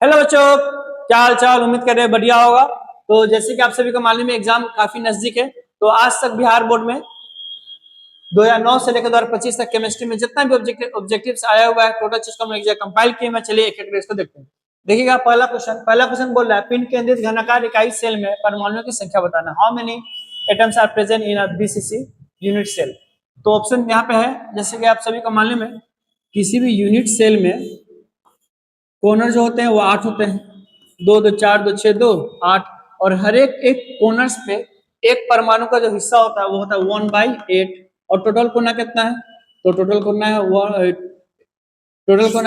Hello बच्चों, क्या हाल चाल। उम्मीद कर रहे हैं बढ़िया होगा। तो जैसे कि आप सभी को मालूम है, एग्जाम काफी नजदीक है। तो आज तक बिहार बोर्ड में 2009 से लेकर 2025 तक केमिस्ट्री में जितना भी ऑब्जेक्टिव्स आया हुआ है, टोटल चीज को हम एक जगह कंपाइल किए। मैं चलिए एक एक इसको देखते हैं। देखिएगा पहला क्वेश्चन बोल रहा है, पिंड केंद्रित घनाकार इकाई सेल में परमाणुओं की संख्या बताना। How many atoms are present in a BCC unit cell. तो ऑप्शन यहाँ पे है, जैसे कि आप सभी को मालूम है, किसी भी यूनिट सेल में कोनर जो होते हैं वो 8 होते हैं। 2 2 4 2 6 2 8। और हर एक एक कोनर्स पे एक परमाणु का जो हिस्सा होता है वो होता है 1/8। और टोटल कोना कितना है? तो टोटल कोना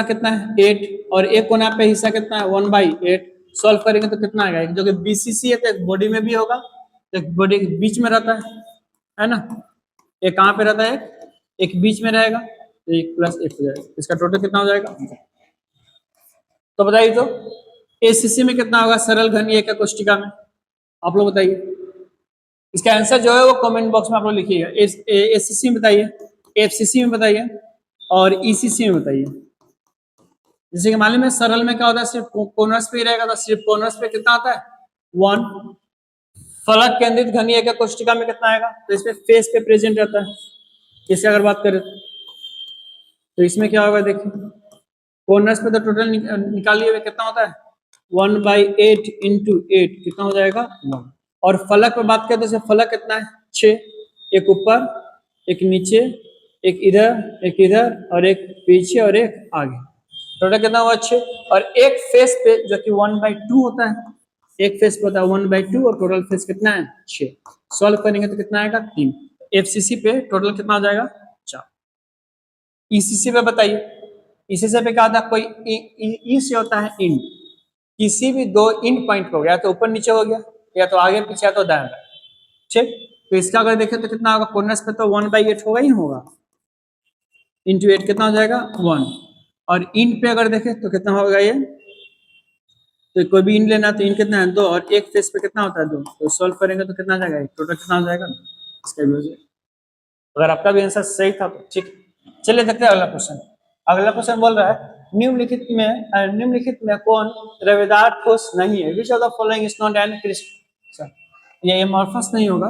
कितना है 8। और एक कोना पे हिस्सा कितना है 1/8। सॉल्व करेंगे तो कितना आएगा? जो कि बीसीसी है तो एक बॉडी में भी होगा, तो एक बॉडी के बीच में रहता है ना। एक कहाँ पे रहता है? एक बीच में रहेगा, तो 1 + 1 हो जाएगा। इसका टोटल कितना हो जाएगा? तो बताइए तो एसीसी में कितना होगा सरल घनीय का कोष्टिका में? आप लोग बताइए। इसका आंसर जो है वो कमेंट बॉक्स में आप लोग लिखिएगा। एसीसी में बताइए, एफसीसी में बताइए और ईसीसी में बताइए। जैसे कि मालूम है सरल में क्या होता है, सिर्फ कोनर्स पे ही रहेगा, तो सिर्फ कोनर्स पे कितना आता है 1। फलक केंद्रित घनीय का कोष्टिका में कितना आएगा? तो इसमें फेस पे प्रेजेंट रहता है। इसकी अगर बात करें तो इसमें क्या होगा, देखिए कोनर्स पे तो टोटल निकालिए हुए कितना होता है 1/8 × 8 कितना हो जाएगा 1। और फलक पे बात करते हैं, फलक कितना है 6। एक ऊपर, एक नीचे, एक इधर और एक पीछे और एक आगे। टोटल कितना हुआ 6। और एक फेस पे जो कि 1/2 होता है, एक फेस पे होता है 1/2 और टोटल फेस कितना है 6। सॉल्व करेंगे तो कितना आएगा 3। एफसीसी पे टोटल कितना हो जाएगा 4। ईसीसी पे बताइए। ईसीसी पे क्या होता है, कोई ई से होता है इंड। किसी भी दो इंड पॉइंट को, या तो ऊपर नीचे हो गया, या तो आगे पीछे, या तो दाएं बाएं। ठीक, तो इसका अगर देखें तो कितना होगा, कोर्नर्स पे तो 1/8 होगा ही होगा, इंटू 8 कितना हो जाएगा 1। और इंड पे अगर देखें तो कितना होगा ये, तो कोई भी इंड लेना तो इंड कितना है 2, और एक फेस पे कितना होता है 2। तो सॉल्व करेंगे तो कितना आ जाएगा, टोटल कितना हो जाएगा इसका भी हो जाएगा। अगर आपका भी आंसर सही था तो ठीक। चलिए देखते हैं अगला क्वेश्चन। अगला क्वेश्चन बोल रहा है, निम्नलिखित में कौन रवेदार ठोस नहीं है? Which of the following is not an crystal. ये एमॉर्फस नहीं होगा,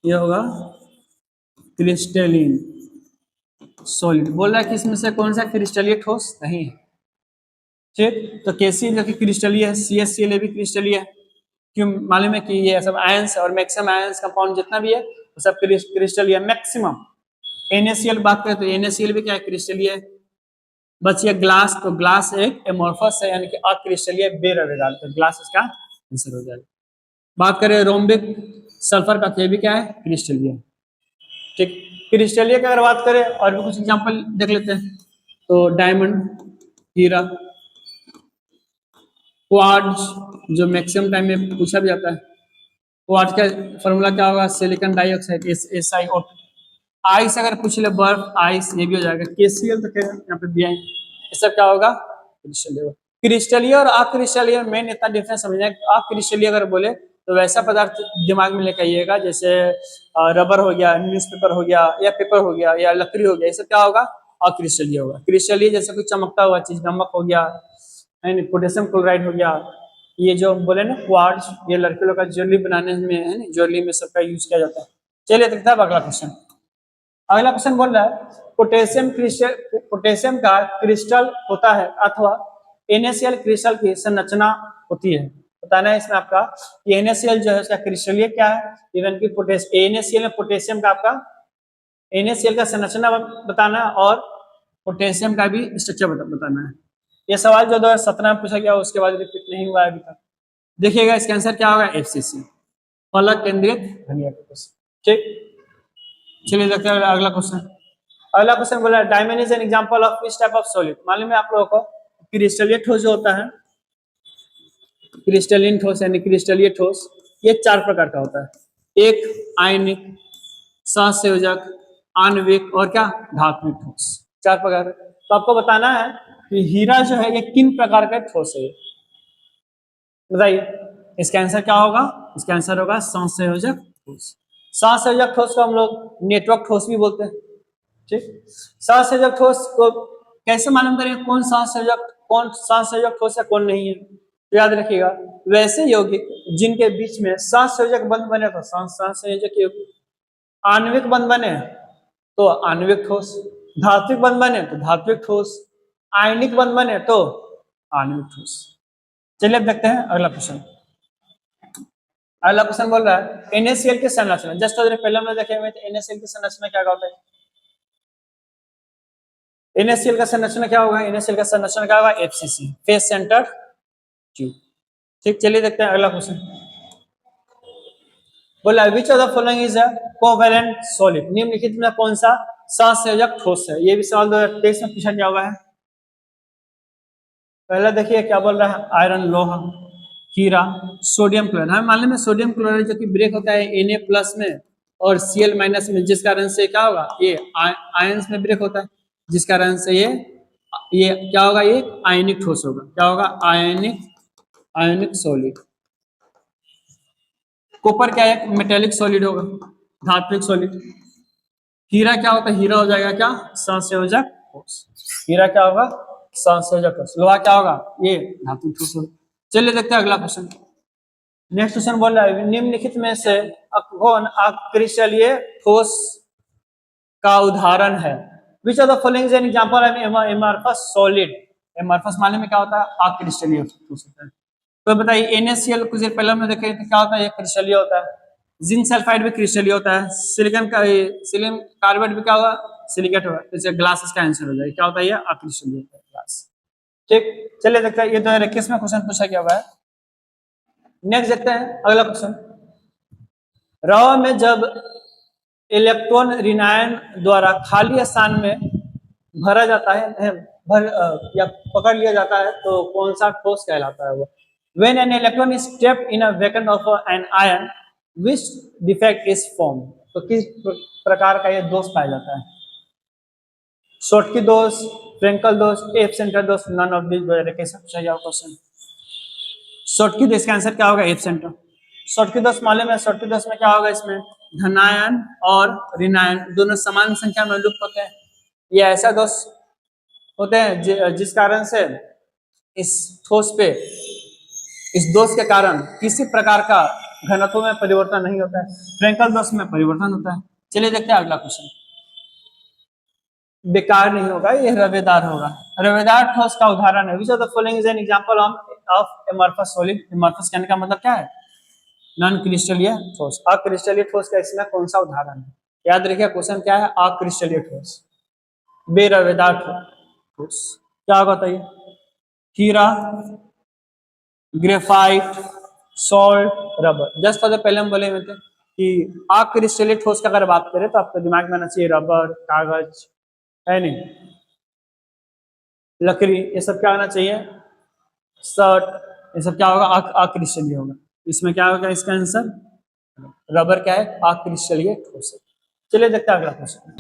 ये होगा क्रिस्टलिन सॉलिड। बोल रहा है कि इसमें से कौन सा क्रिस्टलीय ठोस नहीं है। ठीक, तो KCl जो कि क्रिस्टलीय है, CaCl भी क्रिस्टलीय है। क्यों? मालूम है कि ये सब आयंस और मैक्सिमम आयंस कंपाउंड जितना भी है वो सब क्रिस्टलीय मैक्सिमम। NaCl बात करें तो NaCl भी क्या है, क्रिस्टलीय है। बचिए ग्लास, तो ग्लास एक एमोर्फस है, यानी कि अक्रिस्टलीय बेरवेदार, तो ग्लास इसका आंसर हो जाएगा। बात करें रोम्बिक सल्फर का, तो भी क्या है, क्रिस्टलीय। ठीक, क्रिस्टलीय की अगर बात करें और भी कुछ एग्जांपल देख लेते हैं, तो डायमंड, हीरा, क्वार्ट्ज जो मैक्सिमम टाइम में पूछा भी जाता है। क्वार्ट्ज का फॉर्मूला क्या होगा, सिलिकॉन डाइऑक्साइड SiO2। आइस अगर पूछ ले, बर्फ, आइस, ये भी हो जाएगा। KCl तो यहाँ पे दिया है। ये सब क्या होगा, क्रिस्टलीय। क्रिस्टलीय और अक्रिस्टलीय मेन इतना डिफरेंस समझना है। अक्रिस्टलीय अगर बोले तो वैसा पदार्थ दिमाग में लेकर आइएगा जैसे रबर हो गया, न्यूज़पेपर हो गया, या पेपर हो गया, या लकड़ी हो गया, ये सब क्या होगा, अक्रिस्टलीय होगा। क्रिस्टलीय जैसे कोई चमकता हुआ चीज, नमक हो गया, पोटेशियम क्लोराइड हो गया, ये जो बोले ना क्वार्ट्ज, ये लड़के लोग का ज्वेलरी बनाने में है ना, ज्वेलरी में सबका यूज किया जाता है। चलिए देखते हैं अगला क्वेश्चन। अगला क्वेश्चन बोल रहा है, पोटेशियम का क्रिस्टल होता है अथवा NaCl क्रिस्टल की संरचना होती है। बताना है इसमें आपका कि NaCl जो है उसका क्रिस्टलीय क्या है, इवन की NaCl में पोटेशियम का, आपका NaCl का संरचना बताना है और पोटेशियम का भी स्ट्रक्चर बताना है। यह सवाल जो 2017 में पूछा गया उसके बाद रिपीट नहीं हुआ अभी तक। देखिएगा इसका आंसर क्या होगा, FCC, फलक केंद्रित घनीय। ठीक, चलिए देखते हैं अगला क्वेश्चन। अगला क्वेश्चन बोला है, diamond is an example of which type of solid. मालूम है आप लोगों को क्रिस्टलीय ठोस जो होता है, क्रिस्टलीन ठोस यानी क्रिस्टलीय ठोस, ये 4 प्रकार का होता है। एक आयनिक, सहसंयोजक, आणविक और क्या, धात्विक ठोस। 4 प्रकार। तो आपको बताना है कि हीरा जो है ये किन प्रकार का ठोस है, बताइए। इसका आंसर क्या होगा, इसका आंसर होगा सहसंयोजक ठोस। सहसंयोजक ठोस को हम लोग नेटवर्क ठोस भी बोलते हैं। ठीक, सहसंयोजक ठोस को कैसे मालूम करें, कौन सहसंयोजक कौन सहसंयोजक ठोस है कौन नहीं है। तो याद रखिएगा, वैसे यौगिक जिनके बीच में सहसंयोजक बंध बने तो सहसंयोजक यौगिक, आणविक बंध बने तो आणविक ठोस, धात्विक बंध बने तो धात्विक ठोस, आयनिक बंध बने तो आणविक ठोस। चलिए अब देखते हैं अगला क्वेश्चन। अगला क्वेश्चन बोल रहा है NaCl की संरचना। जस्ट पहले हमने देखे हुए थे NaCl की संरचना क्या होता है। NaCl का संरचना क्या होगा, NaCl का संरचना क्या होगा, FCC, फेस सेंटर्ड ट्यूब। ठीक, चलिए देखते हैं अगला क्वेश्चन। बोला which of the following is a covalent solid, निम्नलिखित में कौन सा सहसंयोजक ठोस है। ये भी सवाल 2023 में पूछा गया हुआ है। पहला देखिए क्या बोल रहा है, आयरन लोहा, हीरा, सोडियम क्लोराइड। हमें मालूम है सोडियम क्लोराइड जो कि ब्रेक होता है Na+ में और Cl- में, जिस कारण से क्या होगा, ये आयंस में ब्रेक होता है, जिस कारण से ये क्या होगा, ये आयनिक ठोस होगा। क्या होगा, आयनिक सॉलिड। कॉपर क्या है, मेटेलिक सॉलिड होगा, धात्विक सॉलिड। हीरा क्या होता है, हीरा हो जाएगा क्या, सहसंयोजक ठोस। हीरा क्या होगा, सहसंयोजक ठोस। लोहा क्या होगा, ये धात्विक ठोस होगा। चलिए देखते हैं अगला क्वेश्चन। नेक्स्ट क्वेश्चन बोल रहा है निम्नलिखित में से कौन अक्रिस्टलीय ठोस का उदाहरण है। Which of the following is an example of amorphous solid. Amorphous माने में क्या होता है, अक्रिस्टलीय ठोस होता है। तो बताइए NaCl कुछ देर पहले हमने देखे तो क्या होता है, ये क्रिस्टलीय होता है। जिंक सल्फाइड भी क्रिस्टलीय होता है। सिलिकॉन कार्बाइड भी क्या होगा, सिलिकेट होगा। तो ग्लास इसका आंसर हो जाएगा। क्या होता है, ये अक्रिस्टलीय होता है ग्लास। ठीक, चलिए देखते हैं, ये 2021 में क्वेश्चन पूछा गया हुआ है। नेक्स्ट देखते हैं अगला क्वेश्चन। रवा में जब इलेक्ट्रॉन ऋणायन द्वारा खाली स्थान में भरा जाता है, या पकड़ लिया जाता है तो कौन सा ठोस कहलाता है वो। When an electron is trapped in a vacuum of an ion, which defect is formed? तो किस प्रकार का ये दोष पाया जाता है, शॉर्टकी दोष, फ्रेंकल दोष, एफ सेंटर दोष, नन ऑफ दिस। कैसा पूछा गया क्वेश्चन। शॉर्टकी दोष का आंसर क्या होगा, एफ सेंटर। शॉर्टकी दोष मालूम है, शॉर्टकी दोष में क्या होगा, इसमें धनायन और ऋणायन दोनों समान संख्या में लुप्त होते हैं। ये ऐसा दोष होते हैं जिस कारण से इस ठोस पे, इस दोष के कारण किसी प्रकार का घनत्व में परिवर्तन नहीं होता है। फ्रेंकल दोष में परिवर्तन होता है। चलिए देखते हैं अगला क्वेश्चन। बेकार नहीं होगा, ये रवेदार होगा। रवेदार ठोस का उदाहरण है। Which of the following is an example of amorphous solid. Amorphous कहने का मतलब क्या है, नॉन क्रिस्टलीय ठोस। अक्रिस्टलीय ठोस का इसमें कौन सा उदाहरण है। याद रखिए क्वेश्चन क्या है, अक्रिस्टलीय ठोस, बेरवेदार ठोस। क्या होगा बताइए, हीरा, graphite, salt, rubber. Just for the पहले हम बोले हुए थे कि अक्रिस्टलीय ठोस की अगर बात करें तो आपके दिमाग में आना चाहिए रबर, कागज, है नहीं, लकड़ी, ये सब क्या होना चाहिए, शर्ट, ये सब क्या होगा, अक्रिस्टलीय होगा। इसमें क्या होगा इसका आंसर, रबर क्या है, अक्रिस्टलीय ठोस है। चलिए देखते हैं अगला क्वेश्चन।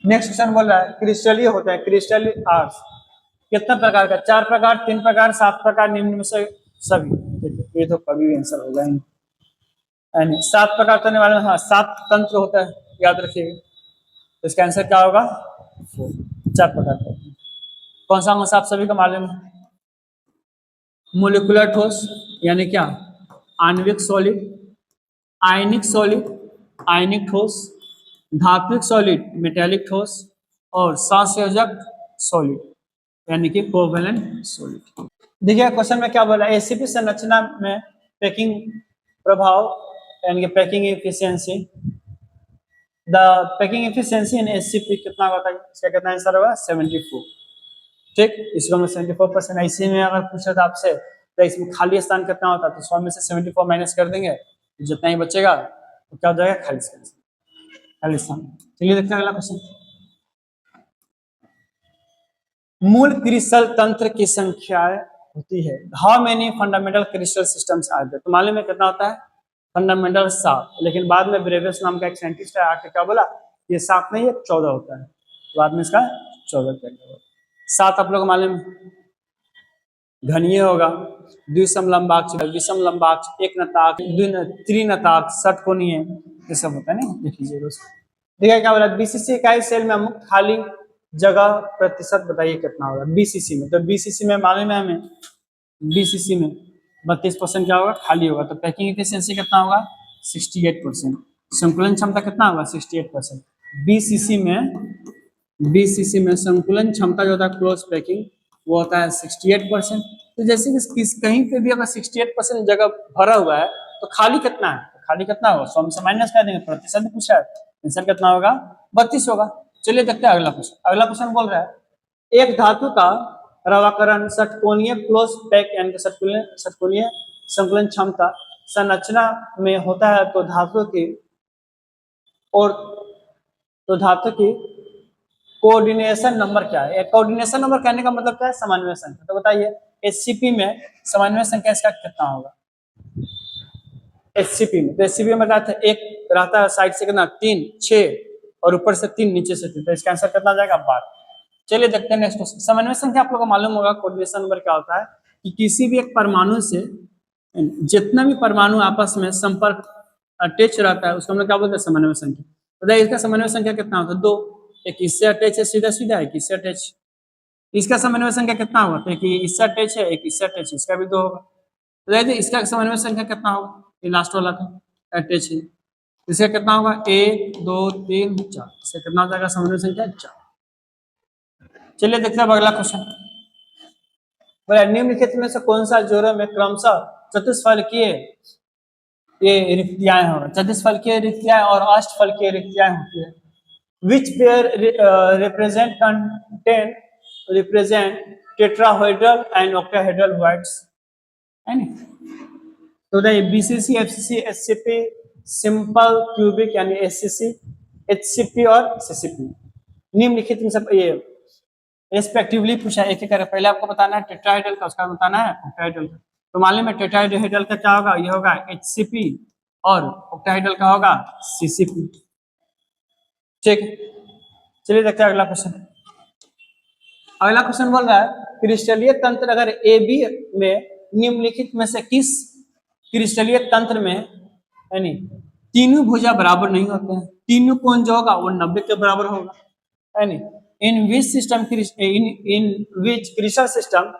नेक्स्ट क्वेश्चन बोल रहा है क्रिस्टलीय होता है, क्रिस्टलीय आर्ट्स कितना प्रकार का, 4 प्रकार, 3 प्रकार, 7 प्रकार, निम्न में से सभी। ये तो कभी भी आंसर होगा ही नहीं। 7 प्रकार तो नहीं वाले, हाँ 7 तंत्र होता है, याद रखिएगा। तो इसका आंसर क्या होगा, 4 प्रकार का। कौन सा आप सभी को मालूम है। मोलिकुलर ठोस यानी क्या, आणविक सॉलिड, आयनिक सॉलिड, आयनिक ठोस, धात्विक सॉलिड, मेटेलिक ठोस, और सहसंयोजक सॉलिड यानी कि कोवेलेंट सॉलिड। देखिए क्वेश्चन में क्या बोला, एसीपी संरचना में पैकिंग प्रभाव यानी कि packing efficiency, the packing efficiency in ACP कितना होता है, इसका कितना आंसर होगा, 74। ठीक, इसको हम 74%। ऐसे में अगर पूछा था आपसे तो इसमें खाली स्थान कितना होता है, तो 100 में से 74 माइनस कर देंगे, जितना ही बचेगा तो क्या हो जाएगा, खाली स्थान। चलिए देखते हैं अगला क्वेश्चन। मूल क्रिस्टल तंत्र की संख्या होती है, how many fundamental crystal systems are there. तो मालूम है कितना होता है, फंडामेंटल 7, लेकिन बाद में ब्रेवियस नाम का एक साइंटिस्ट है आके क्या बोला, ये 7 नहीं है 14 होता है, बाद में इसका 14 कर दिया। 7 आप लोग मालूम, घनीय होगा, द्विसमलंबाक्ष, विषमलंबाक्ष, एक नताक्ष, त्रिनताक्ष, षटकोणीय, ये सब होता है ना, लिख लीजिएगा उसको। देखिए क्या बोला, बीसीसी इकाई सेल में मुक्त खाली जगह प्रतिशत बताइए कितना होगा बीसीसी में। तो बीसीसी में मालूम है हमें, बीसीसी में 32% क्या होगा, खाली होगा। तो पैकिंग एफिशिएंसी कितना होगा, 68%। संकुलन क्षमता कितना होगा, 68%। बीसीसी में, बीसीसी में संकुलन क्षमता जो होता है क्लोज पैकिंग वो होता है 68%। तो जैसे कि कहीं पे भी अगर 68% जगह भरा हुआ है तो खाली कितना है, खाली कितना होगा, 100 में से माइनस कर देंगे, प्रतिशत पूछा है, आंसर कितना होगा, 32 होगा। चलिए देखते हैं अगला क्वेश्चन। अगला क्वेश्चन बोल रहा है एक धातु का रवाकरण षटकोणीय क्लोज पैक यानी षटकोणीय संकुलन क्षमता संरचना में होता है तो धातु की और तो धातु की कोऑर्डिनेशन नंबर क्या है। कोऑर्डिनेशन नंबर कहने का मतलब क्या है, समन्वय संख्या। तो बताइए एचसीपी में समन्वय संख्या इसका कितना होगा, एचसीपी में। तो एचसीपी में रहता है एक रहता है साइड से कितना 3 6 और ऊपर से 3 नीचे से 3, तो इसका आंसर कितना जाएगा 12। चलिए देखते हैं नेक्स्ट क्वेश्चन। समन्वय संख्या आप लोगों को मालूम होगा कोऑर्डिनेशन नंबर क्या होता है कि किसी भी एक परमाणु से जितना भी परमाणु आपस में संपर्क अटैच रहता है उसको हम लोग क्या बोलते हैं, समन्वय संख्या। बताइए इसका समन्वय संख्या कितना होता है, 2। एक इससे अटैच है सीधा सीधा, एक इससे अटैच, इसका समन्वय संख्या कितना होगा, तो एक इससे अटैच है एक इससे अटैच है, इसका भी 2 होगा। बताइए इसका समन्वय संख्या कितना होगा, ये लास्ट वाला था अटैच है, इसका कितना होगा 1 2 3 4, इसका कितना हो जाएगा समन्वय संख्या 4। चलिए देखते हैं अगला क्वेश्चन। बोला निम्नलिखित में से कौन सा जोड़ों में क्रमशः चतुष्फलकीय ये रिक्तियां होगा, चतुष्फलकीय रिक्तियां और अष्टफलकीय रिक्तियां होती है। Which pair represent tetrahedral and octahedral words, है नी। तो BCC FCC HCP simple cubic यानी एचसीसी एचसीपी और सीसीपी निम्नलिखित में सब ये रेस्पेक्टिवली पूछा एक एक कर। पहले आपको बताना है टेट्राहेड्रल का, उसका बताना है ऑक्टाहेड्रल का। तो मालूम है टेट्राहेड्रल का क्या होगा, ये होगा एचसीपी और ऑक्टाहेड्रल का होगा सीसीपी। ठीक है, चलिए देखते हैं अगला क्वेश्चन। अगला क्वेश्चन बोल रहा है क्रिस्टलीय तंत्र अगर ए बी में निम्नलिखित में से किस क्रिस्टलीय तंत्र में यानी तीनों भुजा बराबर नहीं होते हैं, तीनों कोण जो होगा वो 90 के बराबर होगा, है नी। In which system in which crystal system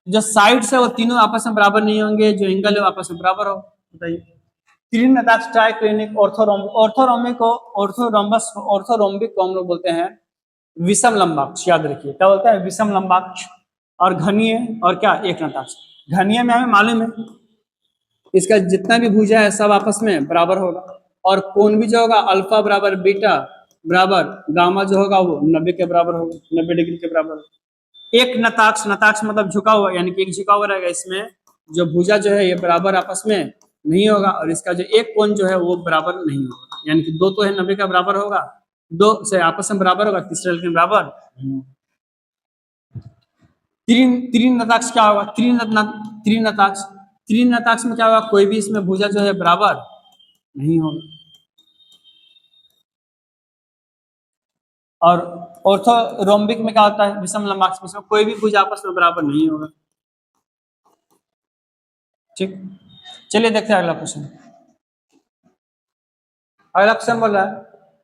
जो साइड्स है वो तीनों आपस में बराबर नहीं होंगे, जो एंगल है आपस में बराबर हो। बताइए त्रिनताक्ष ट्राइक्लिनिक ऑर्थोरोम्बिक को ऑर्थोरोम्बिक को हम लोग बोलते हैं विषम लंबाक्ष, याद रखिए क्या बोलते हैं विषम लंबाक्ष। और घनीय और क्या एक नताक्ष। घनीय में हमें मालूम है इसका जितना भी भुजा है सब आपस में बराबर होगा, और कोण भी जो होगा अल्फा बराबर बीटा बराबर गामा जो होगा वो 90 के बराबर होगा, 90 डिग्री के बराबर होगा। एक नताक्ष, नताक्ष मतलब झुका हुआ यानी कि एक झुका हुआ रहेगा, इसमें जो भुजा जो है ये बराबर आपस में नहीं होगा, और इसका जो एक कोण जो है वो बराबर नहीं होगा, यानी कि 2 तो है 90 का बराबर होगा, 2 से आपस में बराबर होगा, तीसरे के बराबर नहीं होगा। त्रिनताक्ष क्या होगा, त्रिनताक्ष, त्रिनताक्ष में क्या होगा, कोई भी इसमें भुजा जो है बराबर नहीं होगा। और ऑर्थोरोम्बिक में क्या होता है विषम लंबाक्ष में कोई भी भुजा आपस में बराबर नहीं होगा। ठीक, चलिए देखते हैं अगला क्वेश्चन। अगला क्वेश्चन बोल रहा है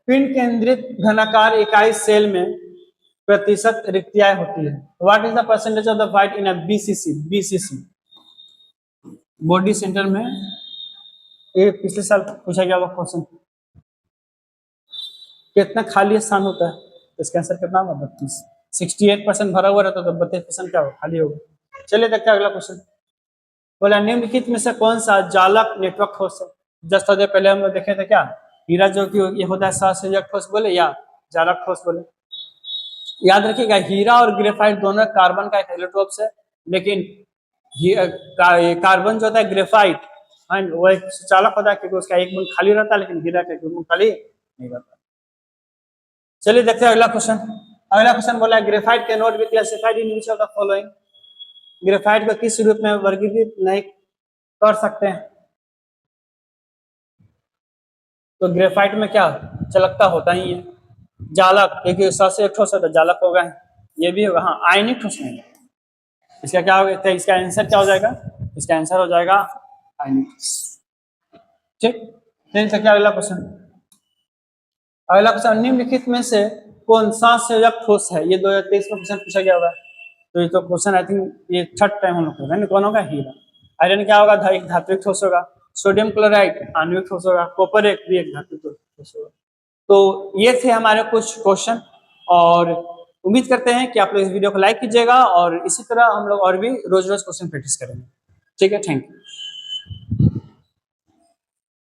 पिंड केंद्रित घनाकार इकाई सेल में प्रतिशत रिक्तियां होती है। What is the percentage of the white in a BCC, BCC body centre में। ये पिछले साल पूछा गया वो क्वेश्चन, कितना खाली स्थान होता है, इसका आंसर कितना होगा 32। 68% भरा हुआ रहता तो 32% क्या होगा, खाली होगा। चलिए देखते हैं अगला क्वेश्चन। बोला निम्नलिखित में से कौन सा जालक नेटवर्क ठोस है। जस्ट थोड़ी देर पहले हम लोग देखे थे क्या, हीरा जो कि ये होता है सहसंयोजक ठोस बोले या जालक ठोस बोले। याद रखिएगा हीरा और ग्रेफाइट दोनों कार्बन का एक एलोट्रोप है, लेकिन कार्बन जो होता है ग्रेफाइट वो एक चालक होता है क्योंकि उसका एक बंद खाली रहता है, लेकिन हीरा का एक बंद खाली नहीं रहता। चलिए देखते हैं अगला क्वेश्चन। अगला क्वेश्चन बोला है graphite can not be classified in which of the following. Graphite को किस रूप में वर्गीकृत नहीं कर सकते हैं। तो ग्रेफाइट में क्या चलकता होता ही है, जालक क्योंकि सबसे एक ठोस होता है जालक होगा, ये भी होगा, हाँ आयनिक ठोस नहीं। इसका क्या होगा, तो इसका आंसर क्या हो जाएगा, इसका आंसर हो जाएगा आयनिक। ठीक, फिर क्या अगला क्वेश्चन। अगला क्वेश्चन निम्नलिखित में से कौन सा संयोजक ठोस है? ये 2023 में क्वेश्चन पूछा गया होगा, तो ये तो क्वेश्चन आई थिंक ये थर्ड टाइम हम लोग कर रहे हैं। कौन होगा? हीरा। आयरन क्या होगा? एक धात्विक ठोस होगा। सोडियम क्लोराइड आणविक ठोस होगा। कॉपर एक भी एक धात्विक ठोस होगा। तो ये थे हमारे कुछ क्वेश्चन, और उम्मीद करते हैं कि आप लोग इस वीडियो को लाइक कीजिएगा, और इसी तरह हम लोग और भी रोज रोज क्वेश्चन प्रैक्टिस करेंगे। ठीक है, थैंक यू।